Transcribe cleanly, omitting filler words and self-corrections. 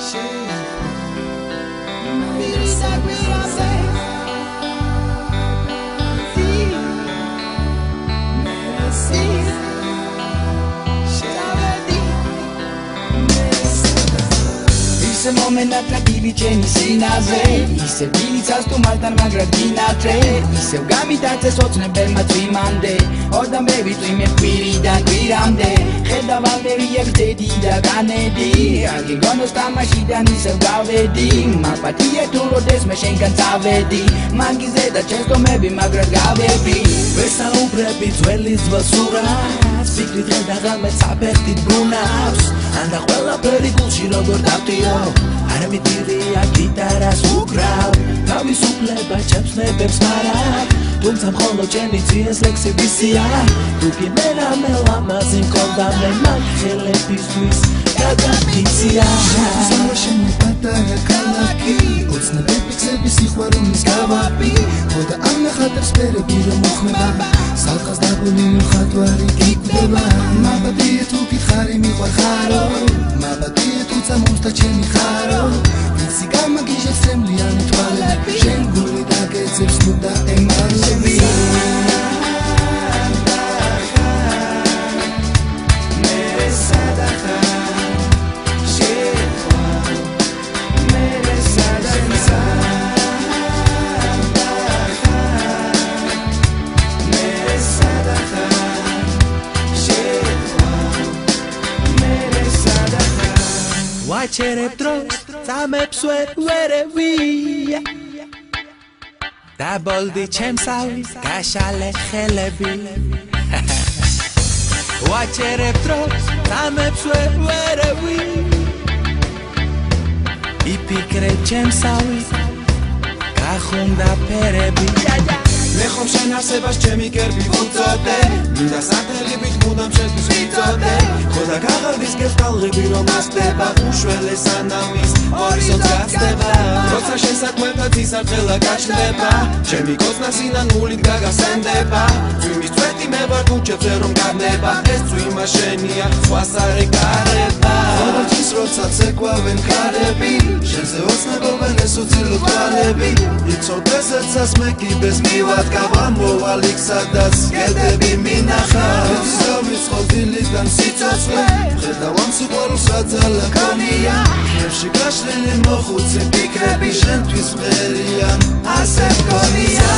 Είσαι moment attrattivi c'eni sinaze Είσαι βίλιτσας του μάλταν μαγραγίνατρε Είσαι ugamitate socnebe matrimande Όταν baby tu είμαι quirida quirande Χέντα βαλτερία βιτετίδα κανέντι Αγγιγόνο στα μαχίδαν είσαι ugavedi Μα πατία του ροντές με შენგან წავედი Მაგიზე და ჩემს ტომები მაგრაგავები ვესა უბრები ძველის ძვასურას ფიქრით ღედაღა მე საფეხით ბრუნავს ანდა ყველაფერი გულში როგორ დავტიო არ მიდირია გიტარას უკრავ თავისუფლება ჩემს ნებებს მარად თუმცა მხოლოდ ჩემი ძიეს ლექსებისია თუ კი მე ლამაზი მქონდა მე მაგ ხელებისთვის გადაფიცია შენი პატარა ქალაქი ოცნებები ქსების სიყვარულის გავაპი ხოდა ამ ნახატებს ფერები რომ მოხმება სალხას დაბული მხატვარი გიკვდება მაბადია თუ გითხარი მიყვარხარო მაბადია თუცა მომსთა ჩემი ხარო ვიცი გამაგიჟებს წემლიანი თვალები შენ გული დაგეცებს ნუ და ემარლები ვაჩერებ დროს წამებს ვერევია დაბოლდი ჩემსავი გაშალე ხელები ვაჩერებ დროს წამებს ვერევია იფიქრე ჩემსავი გახუნდა ფერები მე ხომ შენ არსებას ჩემი კერპი ვუწოდე მინდა სათელებით მუდამ შენთვის ვიწოდე ხოდა გაღარდის გესტალღები რომ ასდება უშველეს ანამის ჰორიზონტს გასდება როცა შენ საქმეთაც ისარხელა გაჩნდება ჩემი კოცნა სინანულით გაგასენდება წვიმის წვეტი მე ვარ ქუჩებზე რომ გავნება ეს წვიმა შენია სხვას არ ეკარება ხოროჩის როცა ცეკვავენ ქარები შენზე ოცნებობენ ეს უცილო თვალები იცოდეს მე კიბეს მივად გავამოვალ იქ სადაც კედები მინახა ეცავის ხოდილიდან სიცოცხლე ხედავ ამ სიყვარულს რაც ალაგონია ხევში გაშლილი მოხუცი ფიქრები შენთვის მღერიან ასე მგონია